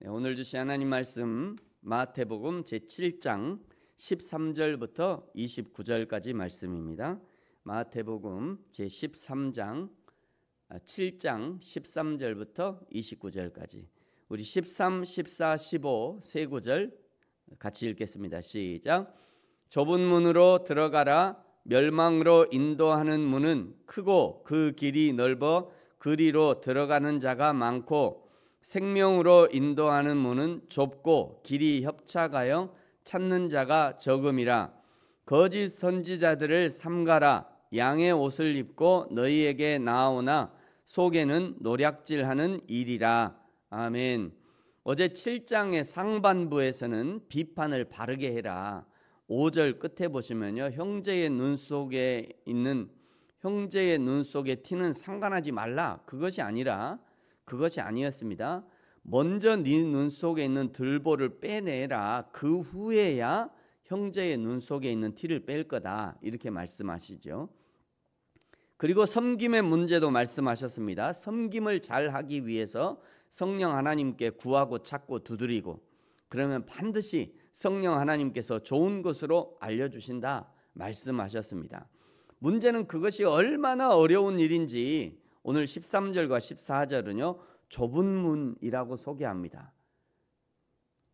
오늘 주신 하나님 말씀 마태복음 제7장 13절부터 29절까지 말씀입니다. 마태복음 제13장 7장 13절부터 29절까지 우리 13, 14, 15 세 구절 같이 읽겠습니다. 시작. 좁은 문으로 들어가라. 멸망으로 인도하는 문은 크고 그 길이 넓어 그리로 들어가는 자가 많고 생명으로 인도하는 문은 좁고 길이 협착하여 찾는 자가 적음이라. 거짓 선지자들을 삼가라. 양의 옷을 입고 너희에게 나아오나 속에는 노략질하는 일이라. 아멘. 어제 7장의 상반부에서는 비판을 바르게 해라. 5절 끝에 보시면요, 형제의 눈 속에 티는 상관하지 말라. 그것이 아니었습니다. 먼저 네 눈 속에 있는 들보를 빼내라. 그 후에야 형제의 눈 속에 있는 티를 뺄 거다. 이렇게 말씀하시죠. 그리고 섬김의 문제도 말씀하셨습니다. 섬김을 잘 하기 위해서 성령 하나님께 구하고 찾고 두드리고, 그러면 반드시 성령 하나님께서 좋은 것으로 알려주신다 말씀하셨습니다. 문제는 그것이 얼마나 어려운 일인지 오늘 13절과 14절은요 좁은 문이라고 소개합니다.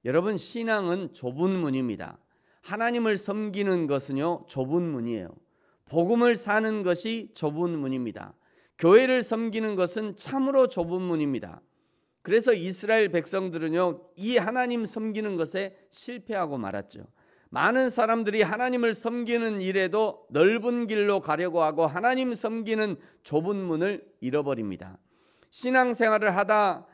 여러분, 신앙은 좁은 문입니다. 하나님을 섬기는 것은요 좁은 문이에요. 복음을 사는 것이 좁은 문입니다. 교회를 섬기는 것은 참으로 좁은 문입니다. 그래서 이스라엘 백성들은요 이 하나님 섬기는 것에 실패하고 말았죠. 많은 사람들이 하나님을 섬기는 일에도 넓은 길로 가려고 하고 하나님 섬기는 좁은 문을 잃어버립니다. 신앙생활을 한다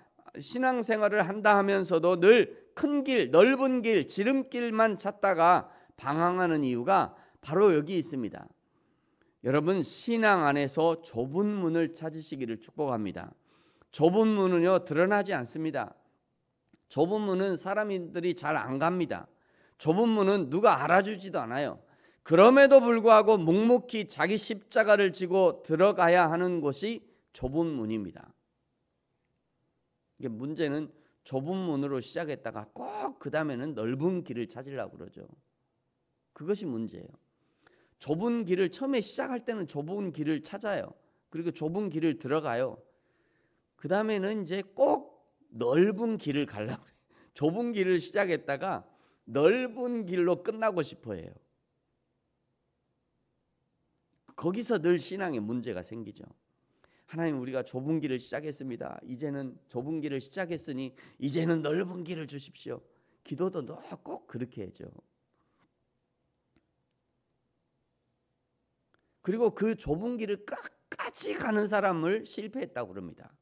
하면서도 늘 큰 길, 넓은 길, 지름길만 찾다가 방황하는 이유가 바로 여기 있습니다. 여러분, 신앙 안에서 좁은 문을 찾으시기를 축복합니다. 좁은 문은요 드러나지 않습니다. 좁은 문은 사람들이 잘 안 갑니다. 좁은 문은 누가 알아주지도 않아요. 그럼에도 불구하고 묵묵히 자기 십자가를 지고 들어가야 하는 곳이 좁은 문입니다. 이게 문제는 좁은 문으로 시작했다가 꼭 그 다음에는 넓은 길을 찾으려고 그러죠. 그것이 문제예요. 좁은 길을 처음에 시작할 때는 좁은 길을 찾아요. 그리고 좁은 길을 들어가요. 그 다음에는 이제 꼭 넓은 길을 가려고 해요. 좁은 길을 시작했다가 넓은 길로 끝나고 싶어 해요. 거기서 늘 신앙에 문제가 생기죠. 하나님, 우리가 좁은 길을 시작했습니다. 이제는 좁은 길을 시작했으니 이제는 넓은 길을 주십시오. 기도도 꼭 그렇게 해죠. 그리고 그 좁은 길을 끝까지 가는 사람을 실패했다고 그럽니다.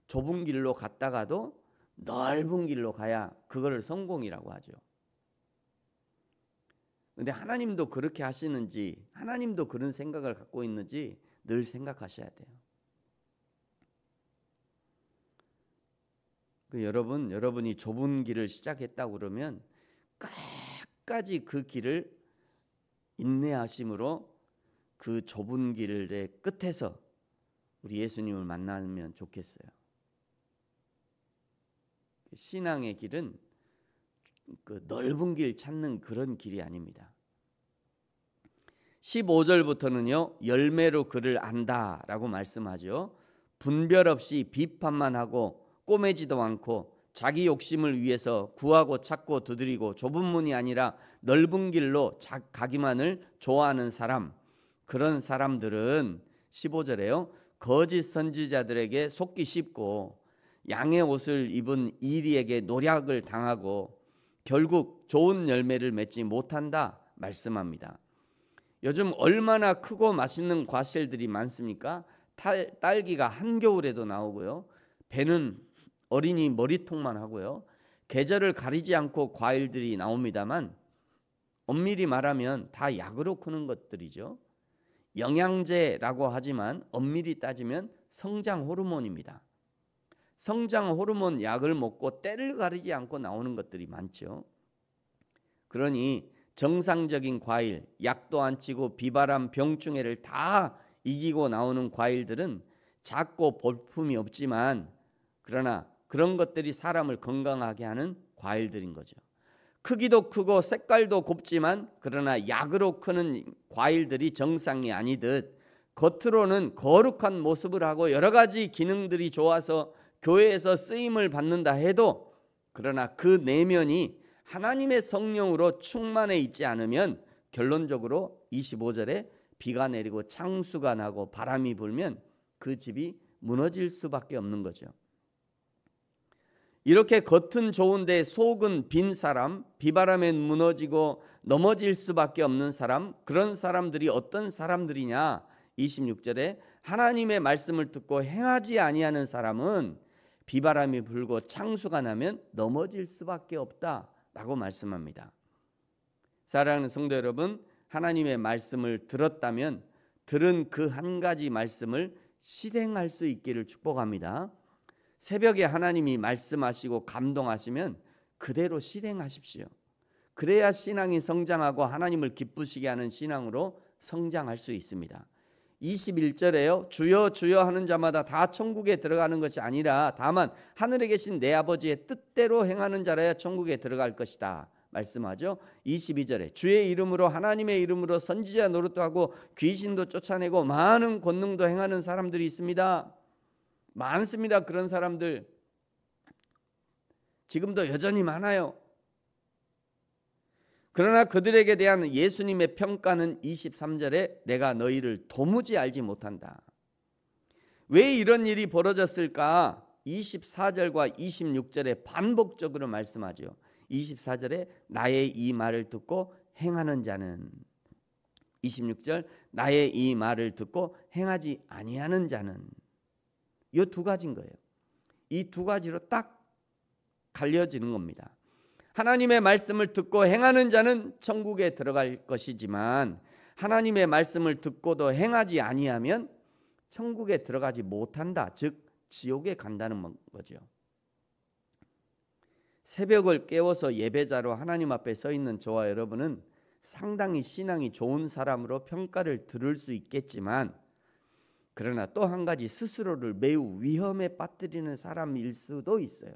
좁은 길로 갔다가도 넓은 길로 가야 그거를 성공이라고 하죠. 근데 하나님도 그렇게 하시는지, 하나님도 그런 생각을 갖고 있는지 늘 생각하셔야 돼요. 여러분이 좁은 길을 시작했다고 그러면 끝까지 그 길을 인내하심으로 그 좁은 길의 끝에서 우리 예수님을 만나면 좋겠어요. 신앙의 길은 그 넓은 길 찾는 그런 길이 아닙니다. 15절부터는요 열매로 그를 안다라고 말씀하죠. 분별 없이 비판만 하고 꼬매지도 않고 자기 욕심을 위해서 구하고 찾고 두드리고 좁은 문이 아니라 넓은 길로 가기만을 좋아하는 사람, 그런 사람들은 15절에요 거짓 선지자들에게 속기 쉽고 양의 옷을 입은 이리에게 노략을 당하고 결국 좋은 열매를 맺지 못한다 말씀합니다. 요즘 얼마나 크고 맛있는 과실들이 많습니까? 딸기가 한겨울에도 나오고요. 배는 어린이 머리통만 하고요. 계절을 가리지 않고 과일들이 나옵니다만 엄밀히 말하면 다 약으로 크는 것들이죠. 영양제라고 하지만 엄밀히 따지면 성장 호르몬입니다. 성장 호르몬 약을 먹고 때를 가리지 않고 나오는 것들이 많죠. 그러니 정상적인 과일, 약도 안 치고 비바람, 병충해를 다 이기고 나오는 과일들은 작고 볼품이 없지만 그러나 그런 것들이 사람을 건강하게 하는 과일들인 거죠. 크기도 크고 색깔도 곱지만 그러나 약으로 크는 과일들이 정상이 아니듯 겉으로는 거룩한 모습을 하고 여러 가지 기능들이 좋아서 교회에서 쓰임을 받는다 해도 그러나 그 내면이 하나님의 성령으로 충만해 있지 않으면 결론적으로 25절에 비가 내리고 창수가 나고 바람이 불면 그 집이 무너질 수밖에 없는 거죠. 이렇게 겉은 좋은데 속은 빈 사람, 비바람에 무너지고 넘어질 수밖에 없는 사람, 그런 사람들이 어떤 사람들이냐? 26절에 하나님의 말씀을 듣고 행하지 아니하는 사람은 비바람이 불고 창수가 나면 넘어질 수밖에 없다라고 말씀합니다. 사랑하는 성도 여러분, 하나님의 말씀을 들었다면 들은 그 한 가지 말씀을 실행할 수 있기를 축복합니다. 새벽에 하나님이 말씀하시고 감동하시면 그대로 실행하십시오. 그래야 신앙이 성장하고 하나님을 기쁘시게 하는 신앙으로 성장할 수 있습니다. 21절에요. 주여 주여 하는 자마다 다 천국에 들어가는 것이 아니라 다만 하늘에 계신 내 아버지의 뜻대로 행하는 자라야 천국에 들어갈 것이다 말씀하죠. 22절에 주의 이름으로 하나님의 이름으로 선지자 노릇도 하고 귀신도 쫓아내고 많은 권능도 행하는 사람들이 있습니다. 많습니다. 그런 사람들 지금도 여전히 많아요. 그러나 그들에게 대한 예수님의 평가는 23절에 내가 너희를 도무지 알지 못한다. 왜 이런 일이 벌어졌을까? 24절과 26절에 반복적으로 말씀하죠. 24절에 나의 이 말을 듣고 행하는 자는, 26절 나의 이 말을 듣고 행하지 아니하는 자는, 이 두 가지인 거예요. 이 두 가지로 딱 갈려지는 겁니다. 하나님의 말씀을 듣고 행하는 자는 천국에 들어갈 것이지만 하나님의 말씀을 듣고도 행하지 아니하면 천국에 들어가지 못한다. 즉 지옥에 간다는 거죠. 새벽을 깨워서 예배자로 하나님 앞에 서 있는 저와 여러분은 상당히 신앙이 좋은 사람으로 평가를 들을 수 있겠지만 그러나 또 한 가지 스스로를 매우 위험에 빠뜨리는 사람일 수도 있어요.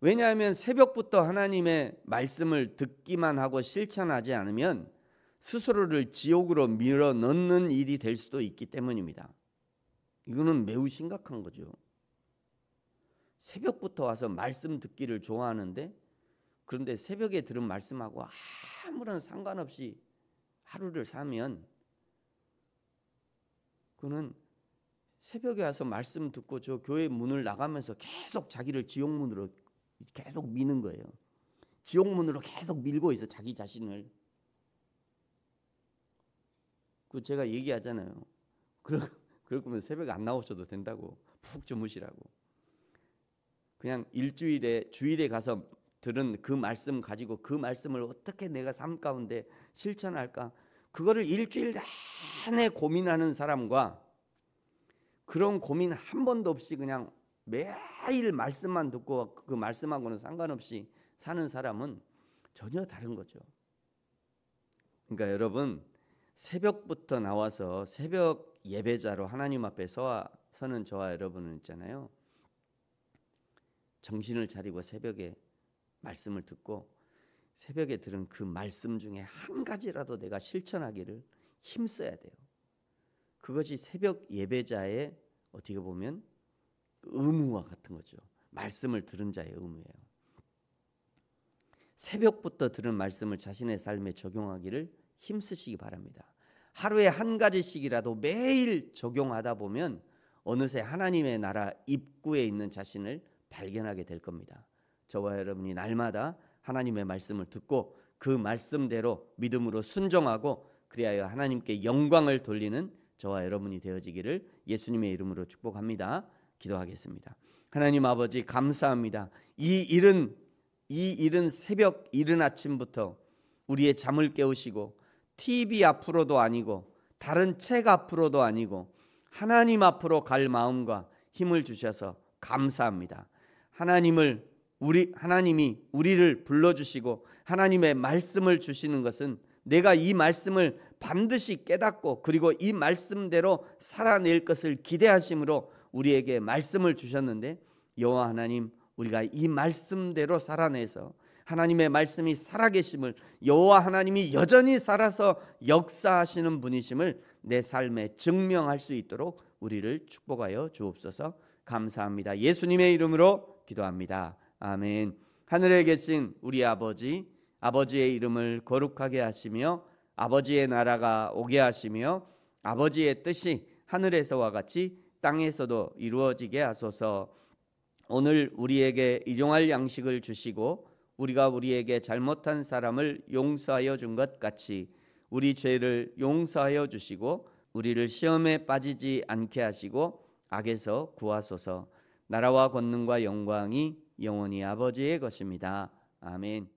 왜냐하면 새벽부터 하나님의 말씀을 듣기만 하고 실천하지 않으면 스스로를 지옥으로 밀어넣는 일이 될 수도 있기 때문입니다. 이거는 매우 심각한 거죠. 새벽부터 와서 말씀 듣기를 좋아하는데 그런데 새벽에 들은 말씀하고 아무런 상관없이 하루를 사면 그는 새벽에 와서 말씀 듣고 저 교회 문을 나가면서 계속 자기를 지옥문으로 계속 미는 거예요. 지옥문으로 계속 밀고 있어 자기 자신을. 그 제가 얘기하잖아요. 그럴 거면 새벽에 안 나오셔도 된다고. 푹 주무시라고. 그냥 주일에 가서 들은 그 말씀 가지고 그 말씀을 어떻게 내가 삶 가운데 실천할까? 그거를 일주일 내내 고민하는 사람과 그런 고민 한 번도 없이 그냥 매일 말씀만 듣고 그 말씀하고는 상관없이 사는 사람은 전혀 다른 거죠. 그러니까 여러분 새벽부터 나와서 새벽 예배자로 하나님 앞에 서는 저와 여러분은 있잖아요. 정신을 차리고 새벽에 말씀을 듣고 새벽에 들은 그 말씀 중에 한 가지라도 내가 실천하기를 힘써야 돼요. 그것이 새벽 예배자의 어떻게 보면 의무와 같은 거죠. 말씀을 들은 자의 의무예요. 새벽부터 들은 말씀을 자신의 삶에 적용하기를 힘쓰시기 바랍니다. 하루에 한 가지씩이라도 매일 적용하다 보면 어느새 하나님의 나라 입구에 있는 자신을 발견하게 될 겁니다. 저와 여러분이 날마다 하나님의 말씀을 듣고 그 말씀대로 믿음으로 순종하고 그리하여 하나님께 영광을 돌리는 저와 여러분이 되어지기를 예수님의 이름으로 축복합니다. 기도하겠습니다. 하나님 아버지 감사합니다. 이 이른 새벽 이른 아침부터 우리의 잠을 깨우시고 TV 앞으로도 아니고 다른 책 앞으로도 아니고 하나님 앞으로 갈 마음과 힘을 주셔서 감사합니다. 하나님이 우리를 불러주시고 하나님의 말씀을 주시는 것은 내가 이 말씀을 반드시 깨닫고 그리고 이 말씀대로 살아낼 것을 기대하심으로 우리에게 말씀을 주셨는데 여호와 하나님, 우리가 이 말씀대로 살아내서 하나님의 말씀이 살아계심을, 여호와 하나님이 여전히 살아서 역사하시는 분이심을 내 삶에 증명할 수 있도록 우리를 축복하여 주옵소서. 감사합니다. 예수님의 이름으로 기도합니다. 아멘. 하늘에 계신 우리 아버지, 아버지의 이름을 거룩하게 하시며 아버지의 나라가 오게 하시며 아버지의 뜻이 하늘에서와 같이 땅에서도 이루어지게 하소서. 오늘 우리에게 일용할 양식을 주시고 우리가 우리에게 잘못한 사람을 용서하여 준 것 같이 우리 죄를 용서하여 주시고 우리를 시험에 빠지지 않게 하시고 악에서 구하소서. 나라와 권능과 영광이 영원히 아버지의 것입니다. 아멘.